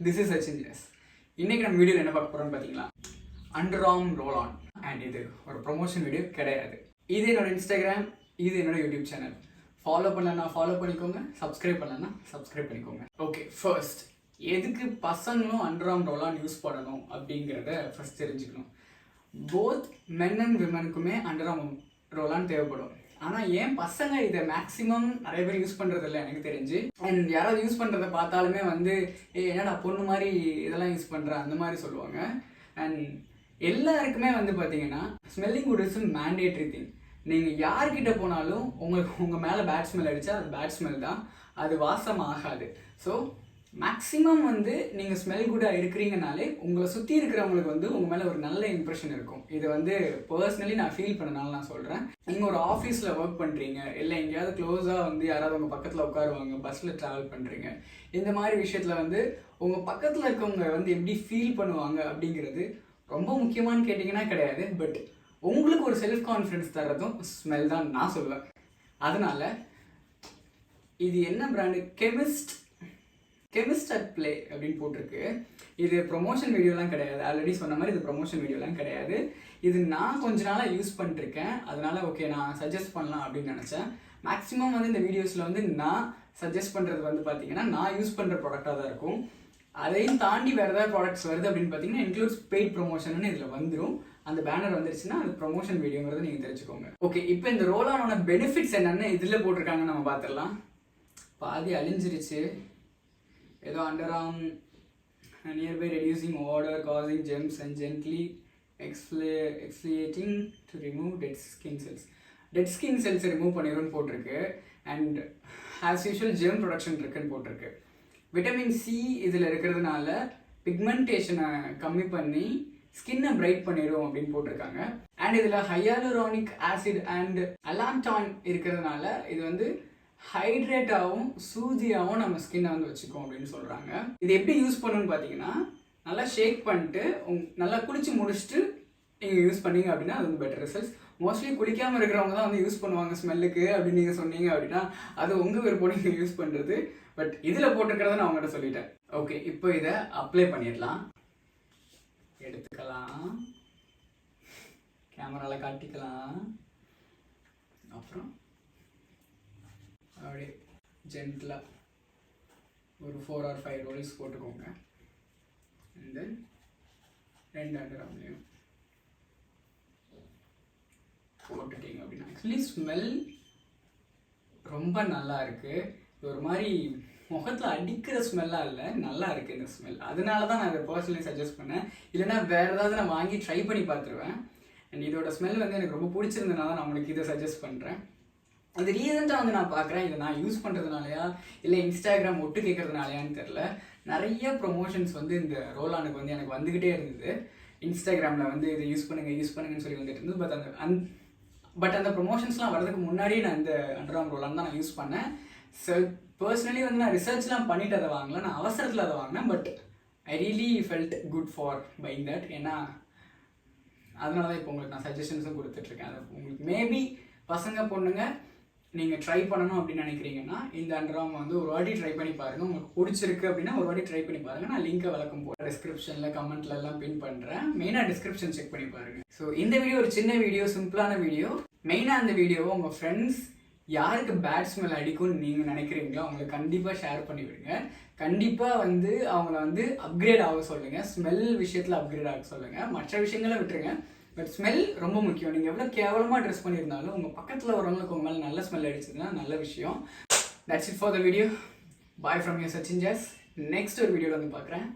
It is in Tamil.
This is Sachin Jas. இன்னைக்கு நம்ம வீடியோவில் என்ன பார்க்க போகிறோம்னு பார்த்தீங்களா, அண்டர்ஆர்ம் ரோல் ஆன். அண்ட் இது ஒரு ப்ரொமோஷன் வீடியோ கிடையாது. இது என்னோட இன்ஸ்டாகிராம், இது என்னோட யூடியூப் சேனல். ஃபாலோ பண்ணலன்னா ஃபாலோ பண்ணிக்கோங்க, சப்ஸ்கிரைப் பண்ணலன்னா சப்ஸ்கிரைப் பண்ணிக்கோங்க. ஓகே, ஃபர்ஸ்ட் எதுக்கு பசங்களும் அண்டர்ஆர்ம் ரோல் ஆன் யூஸ் பண்ணணும் அப்படிங்கிறத ஃபர்ஸ்ட் தெரிஞ்சுக்கணும். போத் மென் அண்ட் விமனுக்குமே அண்டர்ஆர்ம் ரோல் ஆன் தேவைப்படும். ஆனால் ஏன் பசங்க இதை மேக்ஸிமம் நிறைய பேர் யூஸ் பண்ணுறது இல்லை எனக்கு தெரிஞ்சு. அண்ட் யாராவது யூஸ் பண்ணுறத பார்த்தாலுமே வந்து என்னடா பொண்ணு மாதிரி இதெல்லாம் யூஸ் பண்ணுற அந்த மாதிரி சொல்லுவாங்க. அண்ட் எல்லாருக்குமே வந்து பார்த்தீங்கன்னா smelling good is mandatory thing. நீங்கள் யார்கிட்ட போனாலும் உங்கள் மேலே பேட் ஸ்மெல் அடித்தா அது பேட் ஸ்மெல் தான், அது வாசம் ஆகாது. ஸோ மேக்ஸிமம் வந்து நீங்கள் ஸ்மெல் குட்டாக இருக்கிறீங்கனாலே உங்களை சுற்றி இருக்கிறவங்களுக்கு வந்து உங்கள் மேலே ஒரு நல்ல இம்ப்ரெஷன் இருக்கும். இதை வந்து பர்சனலி நான் ஃபீல் பண்ணனால நான் சொல்கிறேன். நீங்கள் ஒரு ஆஃபீஸில் ஒர்க் பண்ணுறீங்க, இல்லை எங்கேயாவது க்ளோஸாக வந்து யாராவது உங்கள் பக்கத்தில் உட்காருவாங்க, பஸ்ஸில் ட்ராவல் பண்ணுறீங்க, இந்த மாதிரி விஷயத்தில் வந்து உங்கள் பக்கத்தில் இருக்கவங்க வந்து எப்படி ஃபீல் பண்ணுவாங்க அப்படிங்கிறது ரொம்ப முக்கியமானு கேட்டிங்கன்னா கிடையாது. பட் உங்களுக்கு ஒரு செல்ஃப் கான்ஃபிடன்ஸ் தர்றதும் ஸ்மெல் தான் நான் சொல்லுவேன். அதனால் இது என்ன பிராண்டு, கெமிஸ்ட் அட் ப்ளே அப்படின்னு போட்டிருக்கு. இது ப்ரொமோஷன் வீடியோலாம் கிடையாது. ஆல்ரெடி சொன்ன மாதிரி இது ப்ரொமோஷன் வீடியோலாம் கிடையாது. இது நான் கொஞ்ச நாளாக யூஸ் பண்ணிருக்கேன். அதனால ஓகே நான் சஜஸ்ட் பண்ணலாம் அப்படின்னு நினச்சேன். மேக்ஸிமம் வந்து இந்த வீடியோஸில் வந்து நான் சஜஸ்ட் பண்ணுறது வந்து பார்த்தீங்கன்னா நான் யூஸ் பண்ணுற ப்ராடக்டாக தான் இருக்கும். அதையும் தாண்டி வேறு ஏதாவது ப்ராடக்ட்ஸ் வருது அப்படின்னு பார்த்தீங்கன்னா இன்க்ளூட்ஸ் பெய்ட் ப்ரொமோஷன் இதில் வந்துடும். அந்த பேனர் வந்துருச்சுன்னா அது ப்ரொமோஷன் வீடியோங்கிறத நீங்கள் தெரிஞ்சுக்கோங்க. ஓகே, இப்போ இந்த ரோல் ஆனோட பெனிஃபிட்ஸ் என்னென்னு இதில் போட்டிருக்காங்கன்னு நம்ம பார்த்துடலாம். பாதி அழிஞ்சிருச்சு. ஏதோ underarm nearby reducing order, causing germs and gently exfoliating to remove dead skin cells remove பண்ணிடும்னு போட்டிருக்கு. And as usual germ protection இருக்குன்னு போட்டிருக்கு. விட்டமின் சி இதில் இருக்கிறதுனால பிக்மெண்டேஷனை கம்மி பண்ணி ஸ்கின்னை பிரைட் பண்ணிடும் அப்படின்னு போட்டிருக்காங்க. அண்ட் இதில் ஹையாலுரானிக் ஆசிட் அண்ட் அலான்டான் இருக்கிறதுனால இது வந்து ஹைட்ரேட்டாகவும் சூதியாகவும் நம்ம ஸ்கின்னை வந்து வச்சுக்கோம் அப்படின்னு சொல்கிறாங்க. இது எப்படி யூஸ் பண்ணணும்னு பார்த்தீங்கன்னா நல்லா ஷேக் பண்ணிட்டு நல்லா குளிச்சு முடிச்சுட்டு நீங்கள் யூஸ் பண்ணீங்க அப்படின்னா அது வந்து பெட்டர் ரிசல்ட்ஸ். மோஸ்ட்லி குளிக்காமல் இருக்கிறவங்க தான் வந்து யூஸ் பண்ணுவாங்க ஸ்மெல்லுக்கு அப்படின்னு நீங்கள் சொன்னீங்க அப்படின்னா அது உங்கள் விருப்பம் நீங்கள் யூஸ் பண்ணுறது. பட் இதில் போட்டிருக்கிறத நான் உங்கள்கிட்ட சொல்லிட்டேன். ஓகே, இப்போ இதை அப்ளை பண்ணிடலாம். எடுத்துக்கலாம், கேமராவில் காட்டிக்கலாம். அப்புறம் அப்படியே ஜென்டலாக ஒரு 4 or 5 ரோல்ஸ் போட்டுக்கோங்க. அண்ட் தென் 2 அண்டர்ஆர்ம்லையும் போட்டுட்டீங்க அப்படின்னா ஆக்சுவலி ஸ்மெல் ரொம்ப நல்லா இருக்குது. ஒரு மாதிரி முகத்தில் அடிக்கிற ஸ்மெல்லாக இல்லை, நல்லா இருக்குது இந்த ஸ்மெல். அதனால தான் நான் இதை பர்சனலி சஜஸ்ட் பண்ணேன். இல்லைனா வேறு ஏதாவது நான் வாங்கி ட்ரை பண்ணி பார்த்துருவேன். அண்ட் இதோட ஸ்மெல் வந்து எனக்கு ரொம்ப பிடிச்சிருந்ததுனால நான் உங்களுக்கு இதை சஜஸ்ட் பண்ணுறேன். அது ரீசெண்டாக வந்து நான் பார்க்குறேன், இதை நான் யூஸ் பண்ணுறதுனாலையா இல்லை இன்ஸ்டாகிராம் ஒட்டு கேட்கறதுனாலையான்னு தெரில, நிறைய ப்ரொமோஷன்ஸ் வந்து இந்த ரோல் ஆனுக்கு வந்து எனக்கு வந்துக்கிட்டே இருந்தது. இன்ஸ்டாகிராமில் வந்து இதை யூஸ் பண்ணுங்கன்னு சொல்லி வந்துட்டு இருந்தது. பட் அந்த ப்ரொமோஷன்ஸ்லாம் வரதுக்கு முன்னாடியே நான் இந்த அண்டர்ஆர்ம் ரோல் ஆன் தான் நான் யூஸ் பண்ணேன். ஸோ பர்சனலி வந்து நான் ரிசர்ச்லாம் பண்ணிவிட்டு அதை வாங்கல, நான் அவசரத்தில் அதை வாங்கினேன். But I really felt good for buying that. ஏன்னா அதனால தான் இப்போ உங்களுக்கு நான் சஜஷன்ஸும் கொடுத்துட்ருக்கேன். அது உங்களுக்கு மேபி பசங்க பொண்ணுங்க நீங்கள் ட்ரை பண்ணணும் அப்படின்னு நினைக்கிறீங்கன்னா இந்த அண்டர்ஆர்ம் வந்து ஒரு வாட்டி ட்ரை பண்ணி பாருங்கள். உங்களுக்கு பிடிச்சிருக்கு அப்படின்னா ஒரு வாட்டி ட்ரை பண்ணி பாருங்கள். நான் லிங்கை விளக்கம் போட்டு டிஸ்கிரிப்ஷனில் கமெண்ட்ல எல்லாம் பின் பண்ணுறேன். மெயினாக டிஸ்கிரிப்ஷன் செக் பண்ணி பாருங்கள். ஸோ இந்த வீடியோ ஒரு சின்ன வீடியோ, சிம்பிளான வீடியோ. மெயினாக அந்த வீடியோவை உங்கள் ஃப்ரெண்ட்ஸ் யாருக்கு பேட் ஸ்மெல் அடிக்கும்னு நீங்கள் நினைக்கிறீங்களோ அவங்களுக்கு கண்டிப்பாக ஷேர் பண்ணி விடுங்க. கண்டிப்பாக வந்து அவங்கள வந்து அப்கிரேட் ஆக சொல்லுங்கள். ஸ்மெல் விஷயத்தில் அப்கிரேட் ஆக சொல்லுங்கள். மற்ற விஷயங்களை விட்டுருங்க. பட் ஸ்மெல் ரொம்ப முக்கியம். நீங்கள் எவ்வளோ கேவலமாக ட்ரெஸ் பண்ணியிருந்தாலும் உங்கள் பக்கத்தில் வரவங்களுக்கு உங்க மேலே நல்ல ஸ்மெல் அடிச்சதுன்னா நல்ல விஷயம். That's it for the video. Bye from your Sachin Jas. Next ஒரு வீடியோவில் வந்து பார்க்குறேன்.